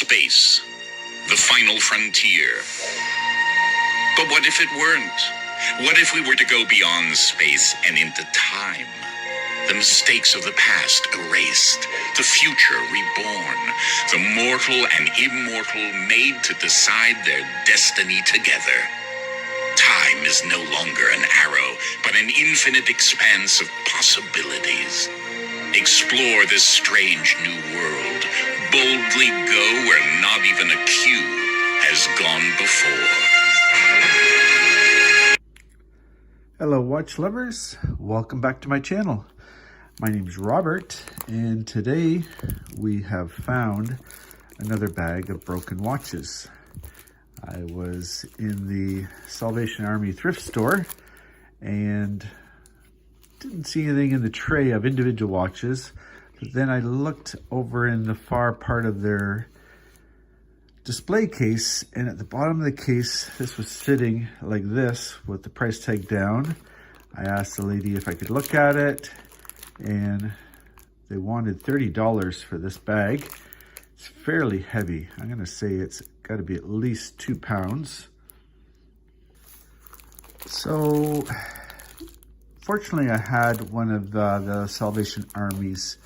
Space, the final frontier. But what if it weren't? What if we were to go beyond space and into time? The mistakes of the past erased, the future reborn, the mortal and immortal made to decide their destiny together. Time is no longer an arrow, but an infinite expanse of possibilities. Explore this strange new world. Boldly go where not even a cue has gone before. Hello watch lovers, welcome back to my channel. My name is Robert, and today we have found another bag of broken watches. I was in the Salvation Army thrift store and didn't see anything in the tray of individual watches, but then I looked over in the far part of their display case, and at the bottom of the case, this was sitting like this with the price tag down. I asked the lady if I could look at it, and they wanted $30 for this bag. It's fairly heavy. I'm gonna say it's got to be at least 2 pounds. So fortunately I had one of the Salvation Army's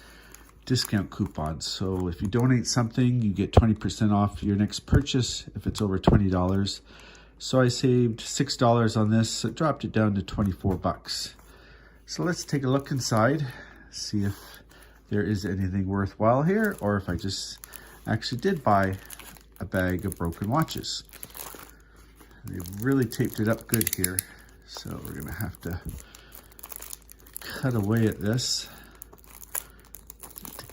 discount coupons. So if you donate something, you get 20% off your next purchase if it's over $20. So I saved $6 on this, so it dropped it down to 24 bucks. So let's take a look inside, see if there is anything worthwhile here, or if I just actually did buy a bag of broken watches. They really taped it up good here, so we're gonna have to cut away at this to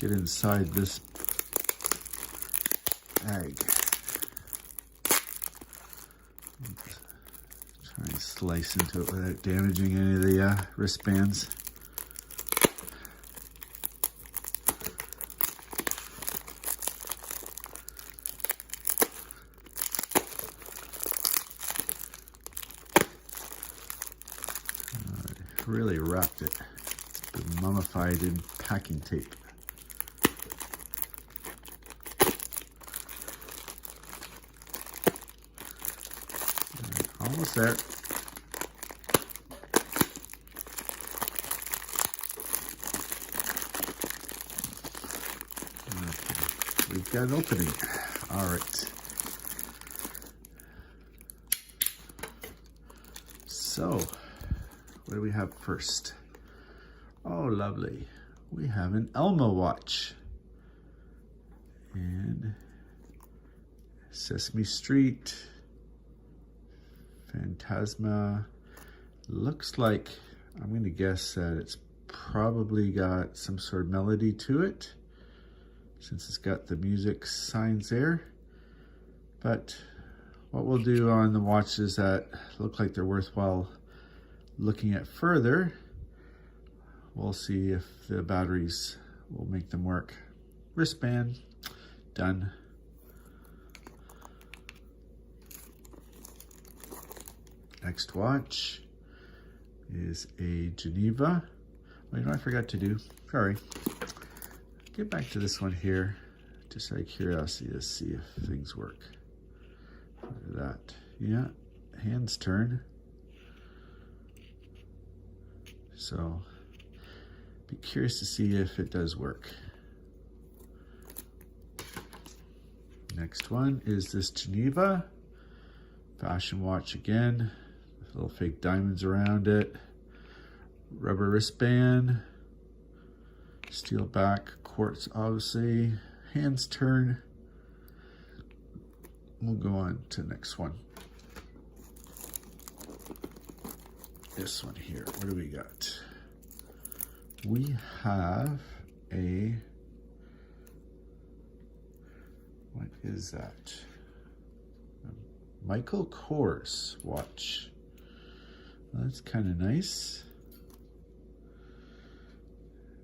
get inside this bag. Try and slice into it without damaging any of the wristbands. Really wrapped it. It's been mummified in packing tape. Almost there. Okay. We've got an opening. All right. So, what do we have first? Oh, lovely. We have an Elmo watch. And Sesame Street, Phantasma. Looks like, I'm going to guess that it's probably got some sort of melody to it, since it's got the music signs there. But what we'll do on the watches that look like they're worthwhile looking at further, we'll see if the batteries will make them work. Wristband, done. Next watch is a Geneva. Well, you know what I forgot to do? Sorry. Get back to this one here, just out of curiosity to see if things work. Look at that. Yeah, hands turn. So be curious to see if it does work. Next one is this Geneva fashion watch again. Little fake diamonds around it. Rubber wristband. Steel back, quartz obviously. Hands turn. We'll go on to the next one. This one here, what do we got? We have a, what is that? A Michael Kors watch. Well, that's kind of nice.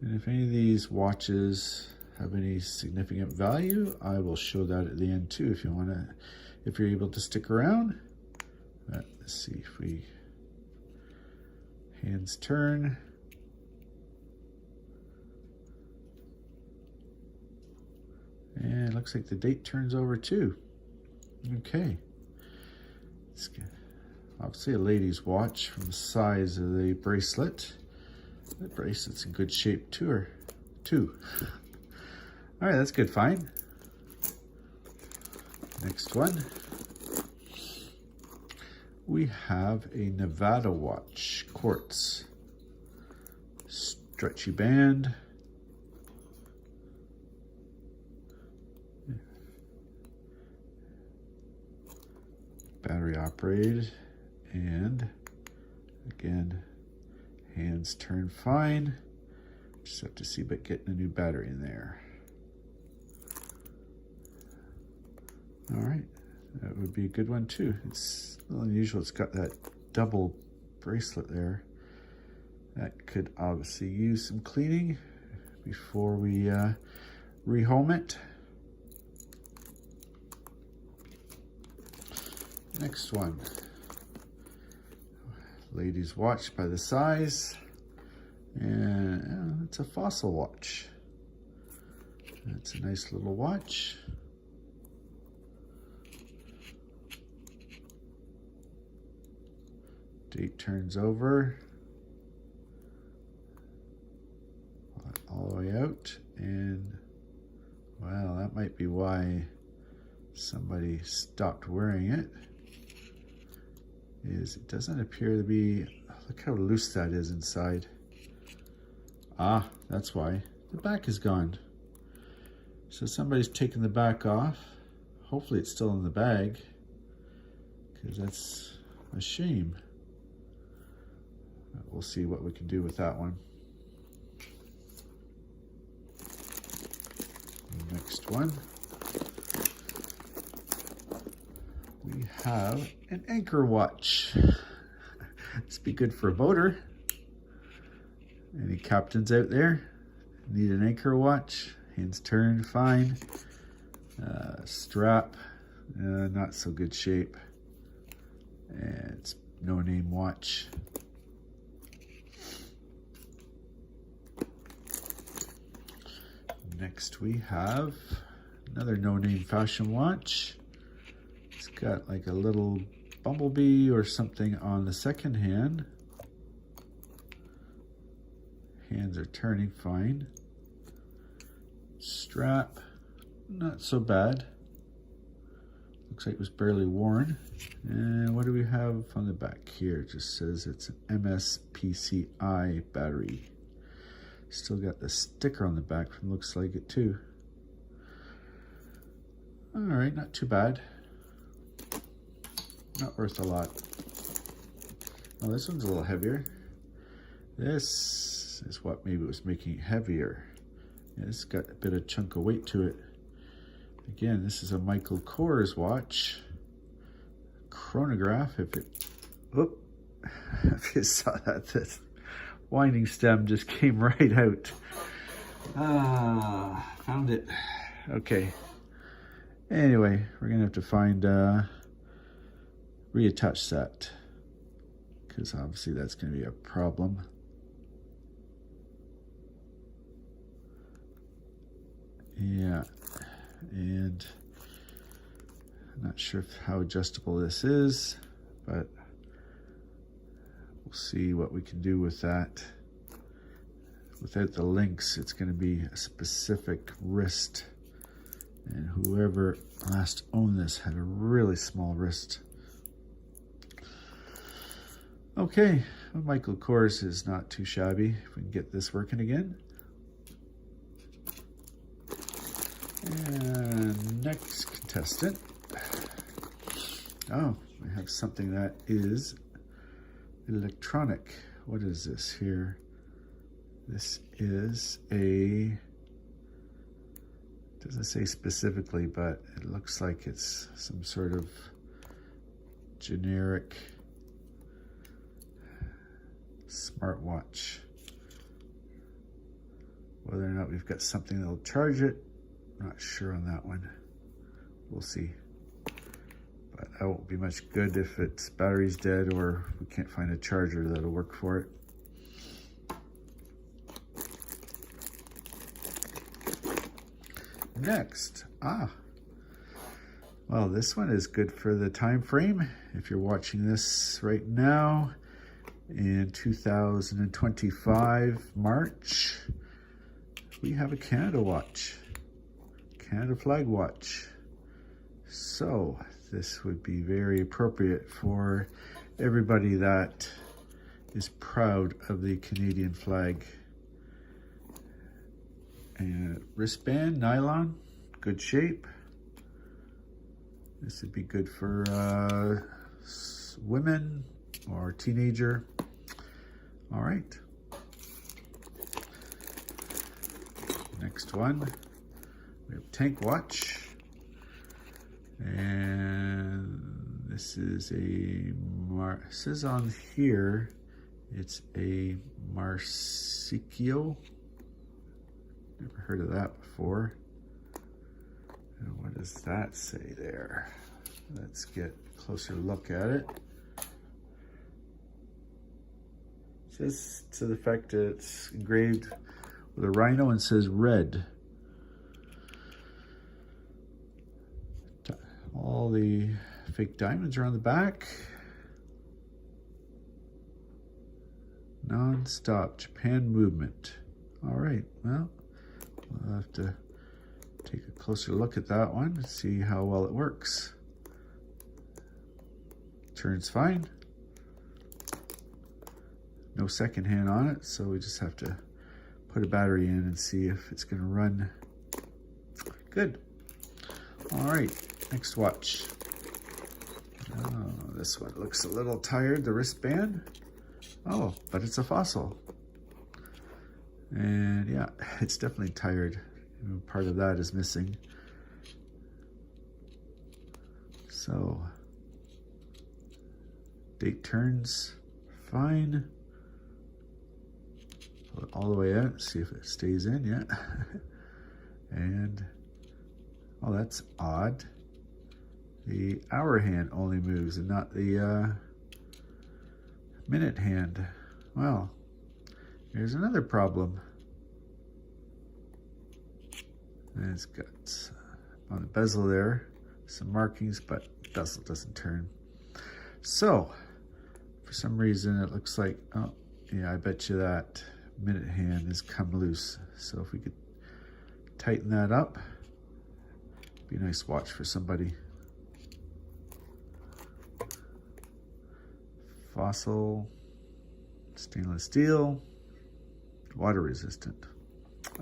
And if any of these watches have any significant value, I will show that at the end too if you want to, if you're able to stick around. Let's see if we, hands turn. And it looks like the date turns over too. Okay. It's obviously a lady's watch from the size of the bracelet. The bracelet's in good shape too. All right, that's good find. Next one. We have a Nevada watch, quartz. Stretchy band. Battery operated, and again, hands turn fine. Just have to see about getting a new battery in there. All right, that would be a good one too. It's a little unusual, it's got that double bracelet there. That could obviously use some cleaning before we rehome it. Next one, lady's watch by the size, and it's a Fossil watch. That's a nice little watch. Date turns over all the way out, and well, that might be why somebody stopped wearing it. It doesn't appear to be, look how loose that is inside. Ah, that's why. The back is gone. So somebody's taken the back off. Hopefully it's still in the bag, because that's a shame. We'll see what we can do with that one. Next one. We have an anchor watch. This be good for a boater. Any captains out there need an anchor watch? Hands turned fine. Strap, not so good shape. And it's no name watch. Next we have another no name fashion watch. It's got like a little bumblebee or something on the second hand. Hands are turning fine. Strap, not so bad. Looks like it was barely worn. And what do we have on the back here? It just says it's an MSPCI battery. Still got the sticker on the back, looks like it too. All right, not too bad. Not worth a lot. Oh, this one's a little heavier. This is what maybe was making it heavier. Yeah, it's got a bit of chunk of weight to it. Again, this is a Michael Kors watch. Chronograph, if you saw that, this winding stem just came right out. Found it. Okay. Anyway, we're gonna have to find reattach that, because obviously that's gonna be a problem. Yeah, and I'm not sure how adjustable this is, but we'll see what we can do with that. Without the links, it's going to be a specific wrist, and whoever last owned this had a really small wrist. Okay, well, Michael Kors is not too shabby. If we can get this working again. And next contestant. Oh, we have something that is electronic. What is this here? This is a, doesn't say specifically, but it looks like it's some sort of generic smartwatch. Whether or not we've got something that'll charge it, not sure on that one. We'll see. But that won't be much good if its battery's dead or we can't find a charger that'll work for it. Next, well, this one is good for the time frame. If you're watching this right now in 2025, March, we have a Canada watch, Canada flag watch. So this would be very appropriate for everybody that is proud of the Canadian flag. And wristband, nylon, good shape. This would be good for women or teenager. All right. Next one, we have tank watch. And this is it says on here, it's a Marsicchio. Never heard of that before. And what does that say there? Let's get a closer look at it. It says to the fact that it's engraved with a rhino and says red. All the fake diamonds are on the back. Non-stop Japan movement. All right, well, we'll have to take a closer look at that one and see how well it works. Turns fine. No second hand on it, so we just have to put a battery in and see if it's going to run good. All right, next watch. Oh, this one looks a little tired, the wristband. Oh, but it's a Fossil. And yeah, it's definitely tired. Part of that is missing. So, date turns fine. Pull it all the way out, see if it stays in yet. And, oh, that's odd. The hour hand only moves and not the minute hand. Well, here's another problem. And it's got on the bezel there some markings, but bezel doesn't turn. So for some reason it looks like, oh yeah, I bet you that minute hand has come loose. So if we could tighten that up, be a nice watch for somebody. Fossil, stainless steel, water resistant.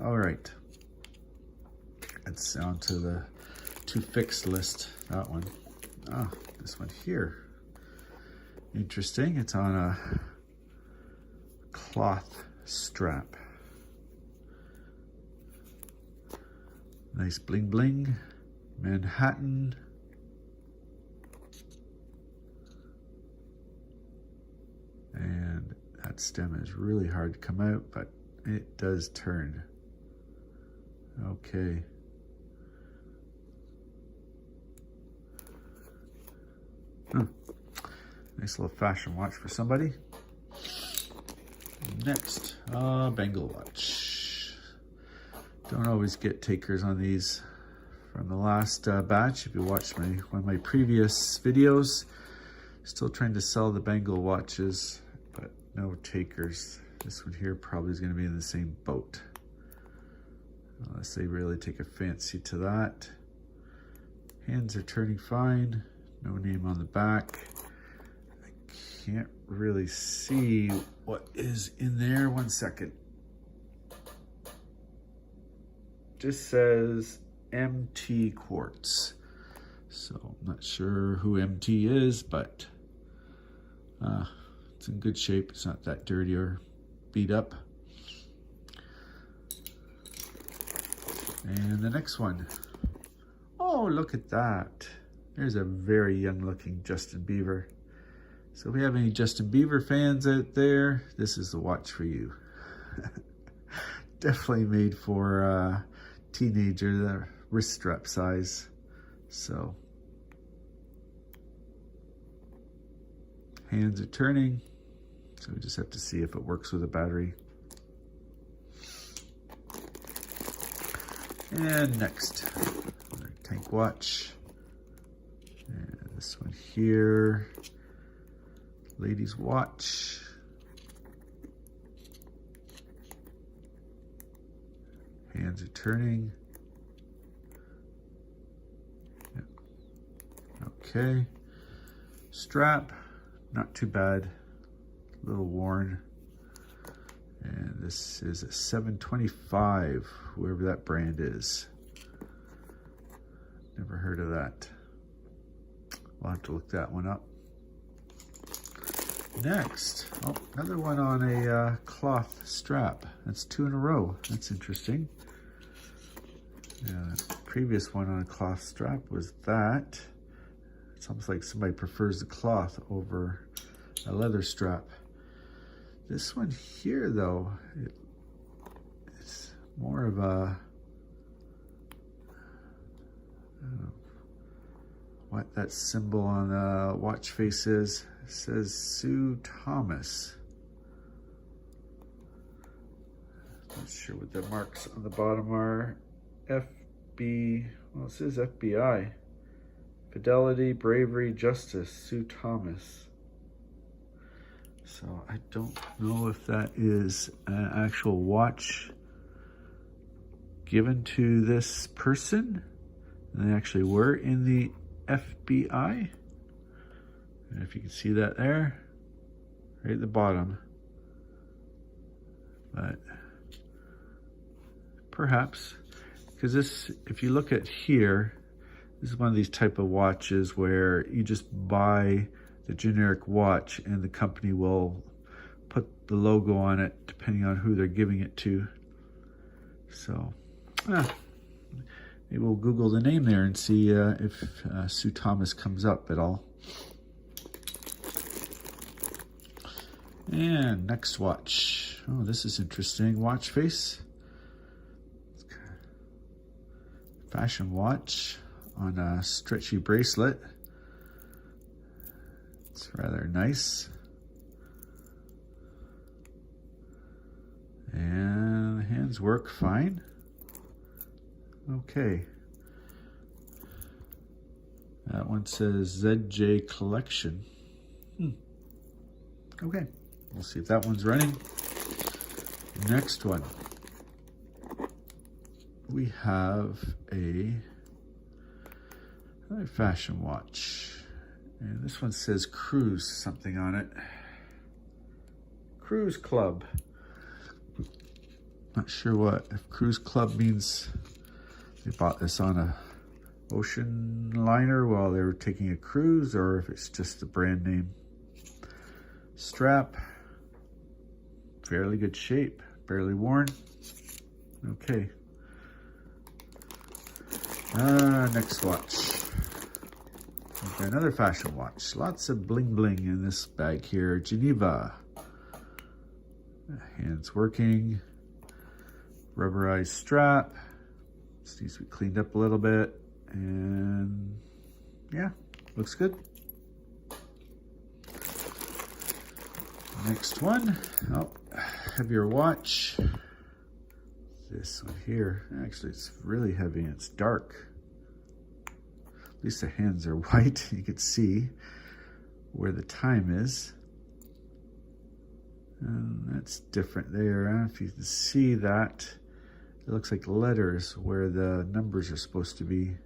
All right. It's down to the to fixed list, that one. Ah, this one here. Interesting, it's on a cloth strap. Nice bling bling, Manhattan. And that stem is really hard to come out, but it does turn. Okay. Nice little fashion watch for somebody. Next, Bengal watch. Don't always get takers on these. From the last batch, if you watched one of my previous videos, still trying to sell the Bengal watches, but no takers. This one here probably is going to be in the same boat, unless they really take a fancy to that. Hands are turning fine. No name on the back. I can't really see what is in there. One second. Just says MT Quartz. So I'm not sure who MT is, but it's in good shape. It's not that dirty or beat up. And the next one. Oh, look at that. There's a very young looking Justin Bieber. So if we have any Justin Bieber fans out there, this is the watch for you. Definitely made for a teenager, the wrist strap size. So hands are turning. So we just have to see if it works with a battery. And next, another tank watch. And this one here, ladies watch. Hands are turning. Yep. Okay. Strap, not too bad. A little worn. And this is a 725, whoever that brand is. Never heard of that. We'll have to look that one up. Next, oh, another one on a cloth strap. That's 2 in a row. That's interesting. The previous one on a cloth strap was that. It's almost like somebody prefers the cloth over a leather strap. This one here, though, it's more of a, I don't know what that symbol on the watch face is. It says Sue Thomas. Not sure what the marks on the bottom are. FB, well, it says FBI. Fidelity, Bravery, Justice, Sue Thomas. So I don't know if that is an actual watch given to this person. And they actually were in the FBI. And if you can see that there, right at the bottom. But perhaps, because this, if you look at here, this is one of these type of watches where you just buy the generic watch and the company will put the logo on it depending on who they're giving it to. So maybe we'll Google the name there and see if Sue Thomas comes up at all. And next watch. Oh, this is interesting. Watch face. Fashion watch on a stretchy bracelet. It's rather nice. And the hands work fine. Okay. That one says ZJ Collection. Okay. We'll see if that one's running. Next one. We have another fashion watch. And this one says Cruise something on it. Cruise Club. Not sure what. If Cruise Club means they bought this on a ocean liner while they were taking a cruise, or if it's just the brand name. Strap. Fairly good shape. Barely worn. Okay. Next watch. Okay, another fashion watch. Lots of bling bling in this bag here. Geneva. Hands working. Rubberized strap. This needs to be cleaned up a little bit. And yeah, looks good. Next one. Oh, heavier watch. This one here. Actually, it's really heavy and it's dark. At least the hands are white. You can see where the time is. And that's different there. I don't know if you can see that. It looks like letters where the numbers are supposed to be.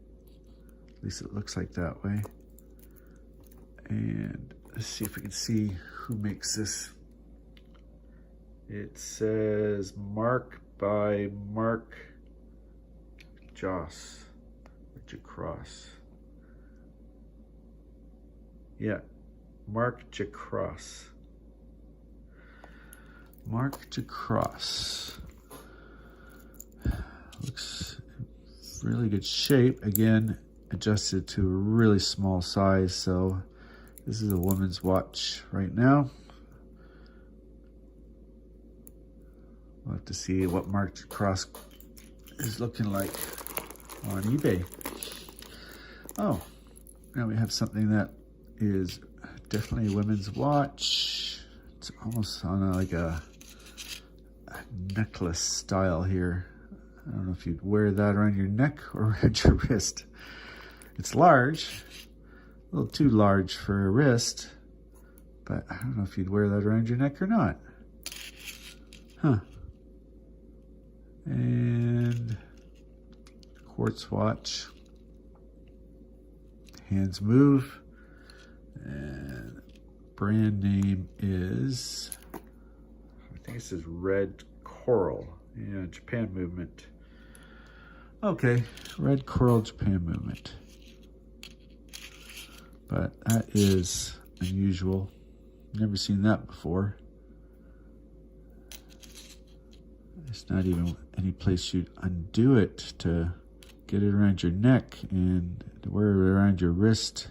At least it looks like that way. And let's see if we can see who makes this. It says Mark by Mark Joss. Jacross. Yeah, Mark Jacross. Mark Jacross. Looks really good shape. Again, adjusted to a really small size. So this is a woman's watch right now. We'll have to see what Mark Jacross is looking like on eBay. Oh, now we have something that is definitely a women's watch. It's almost on like a necklace style here. I don't know if you'd wear that around your neck or around your wrist. It's large, a little too large for a wrist, but I don't know if you'd wear that around your neck or not. Huh. And quartz watch. Hands move. And brand name is, I think it says Red Coral. Yeah, Japan Movement. Okay, Red Coral Japan Movement. But that is unusual. Never seen that before. There's not even any place you'd undo it to get it around your neck, and to wear it around your wrist.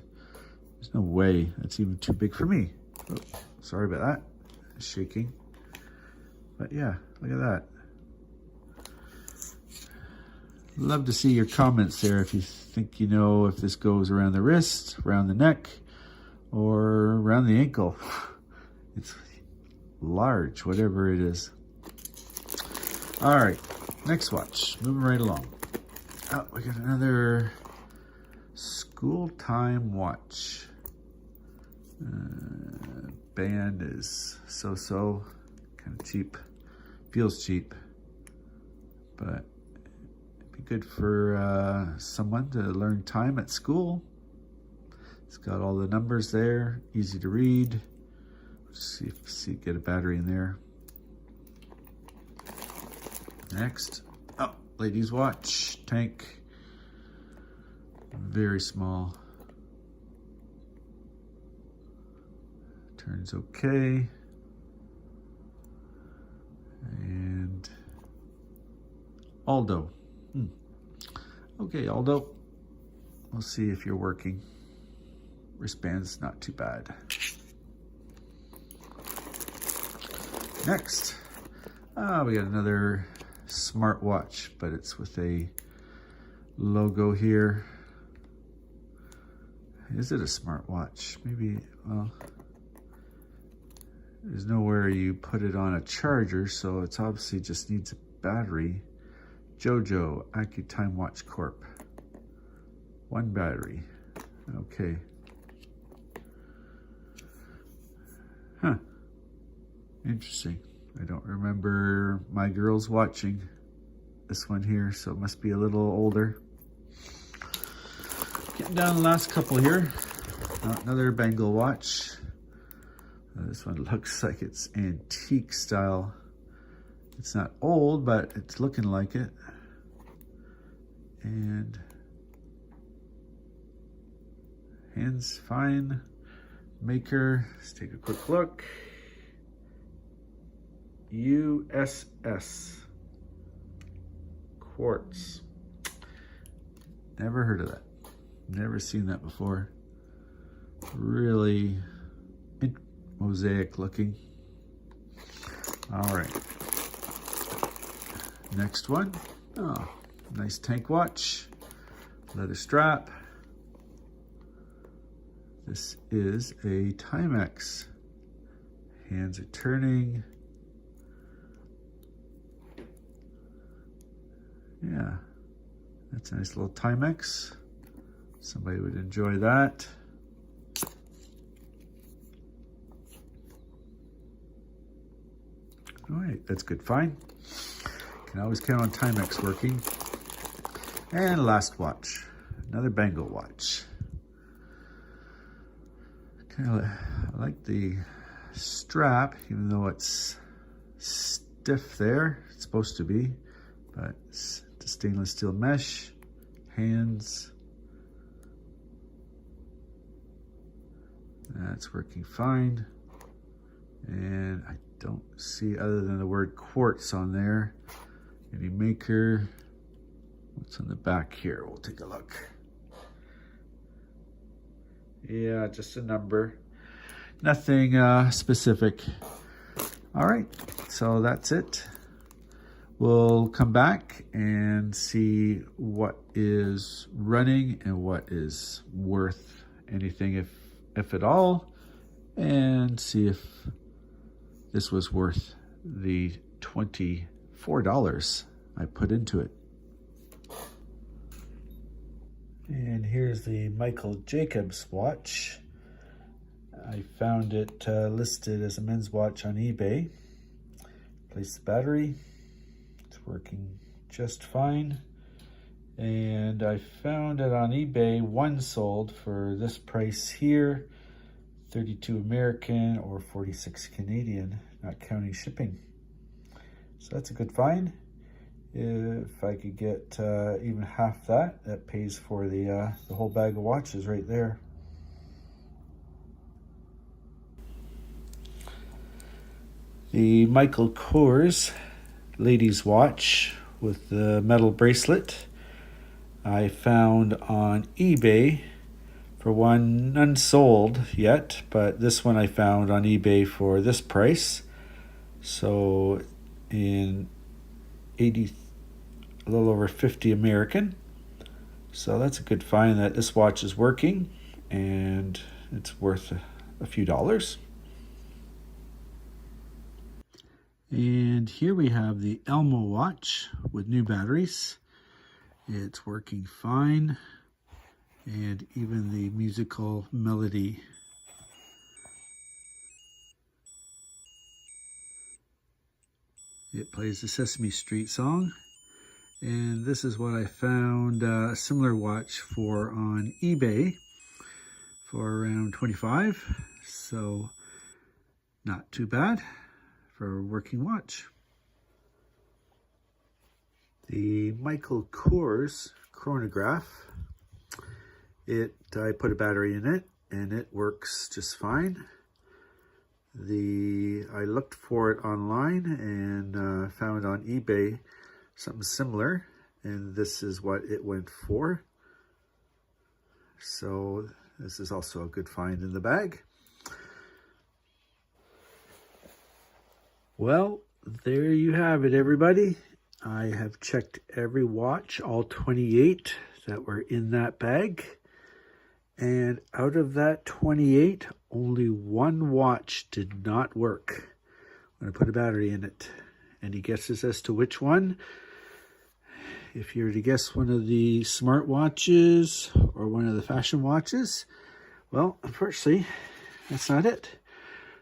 There's no way. That's even too big for me. Oh, sorry about that. It's shaking. But yeah, look at that. Love to see your comments there if you think you know if this goes around the wrist, around the neck, or around the ankle. It's large, whatever it is. All right, next watch. Moving right along. Oh, we got another school time watch. Band is so-so, kind of cheap. Feels cheap, but it'd be good for someone to learn time at school. It's got all the numbers there, easy to read. See get a battery in there. Next, oh, ladies watch, tank, very small. Turns okay. And Aldo. Okay, Aldo, we'll see if you're working. Wristband's not too bad. Next, we got another smartwatch, but it's with a logo here. Is it a smartwatch? Maybe, well, there's nowhere you put it on a charger, so it's obviously just needs a battery. Jojo AccuTime Watch Corp. One battery. Okay. Huh. Interesting. I don't remember my girls watching this one here, so it must be a little older. Getting down the last couple here. Another Bengal watch. This one looks like it's antique style. It's not old, but it's looking like it. And hands fine. Maker, let's take a quick look. USS Quartz. Never heard of that. Never seen that before. Really mosaic looking. All right. Next one. Oh, nice tank watch. Leather strap. This is a Timex. Hands are turning. Yeah, that's a nice little Timex. Somebody would enjoy that. All right, that's good. Fine. Can always count on Timex working. And last watch, another Bengal watch. I like the strap, even though it's stiff there. It's supposed to be, but it's stainless steel mesh. Hands. That's working fine. And I don't see, other than the word quartz on there, any maker. What's on the back here? We'll take a look. Yeah, just a number. Nothing specific. All right, so that's it. We'll come back and see what is running and what is worth anything, if at all, and see if this was worth the $24 I put into it. And here's the Michael Jacobs watch. I found it listed as a men's watch on eBay. Place the battery. It's working just fine. And I found it on eBay, one sold for this price here, 32 American or 46 Canadian, not counting shipping. So that's a good find. If I could get even half that, that pays for the whole bag of watches right there. The Michael Kors ladies watch with the metal bracelet I found on eBay for one, unsold yet, but this one I found on eBay for this price. So in a little over 50 American. So that's a good find that this watch is working and it's worth a few dollars. And here we have the Elmo watch with new batteries. It's working fine, and even the musical melody. It plays the Sesame Street song. And this is what I found a similar watch for on eBay for around $25. So not too bad for a working watch. The Michael Kors chronograph. I put a battery in it and it works just fine. I looked for it online and found on eBay something similar, and this is what it went for. So this is also a good find in the bag. Well, there you have it, everybody. I have checked every watch, all 28 that were in that bag. And out of that 28, only one watch did not work when I put a battery in it. Any guesses as to which one? If you were to guess one of the smart watches or one of the fashion watches, well, unfortunately, that's not it.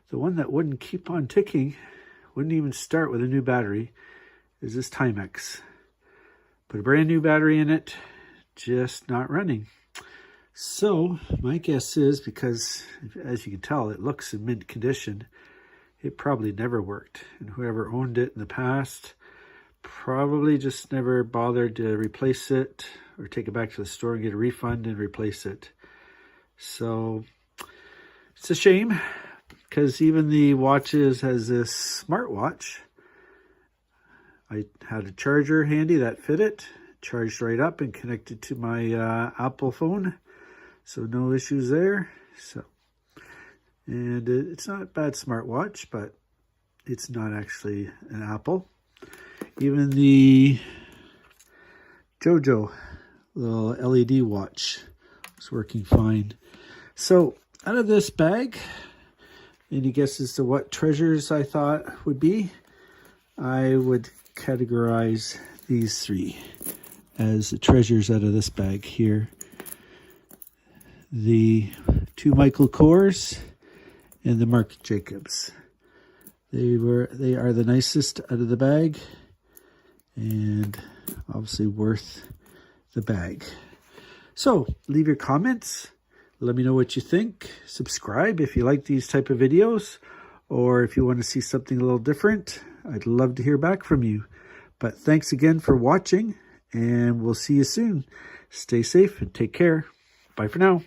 The one that wouldn't keep on ticking, wouldn't even start with a new battery, is this Timex. Put a brand new battery in it, just not running. So my guess is, because as you can tell, it looks in mint condition, it probably never worked. And whoever owned it in the past probably just never bothered to replace it or take it back to the store and get a refund and replace it. So it's a shame, because even the watches has this smartwatch. I had a charger handy that fit it, charged right up and connected to my Apple phone. So no issues there. And it's not a bad smartwatch, but it's not actually an Apple. Even the JoJo little LED watch was working fine. So out of this bag, any guesses to what treasures I thought would be? I would categorize these three as the treasures out of this bag here. The two Michael Kors and the Marc Jacobs. They are the nicest out of the bag and obviously worth the bag. So leave your comments. Let me know what you think. Subscribe if you like these type of videos, or if you want to see something a little different. I'd love to hear back from you. But thanks again for watching, and we'll see you soon. Stay safe and take care. Bye for now.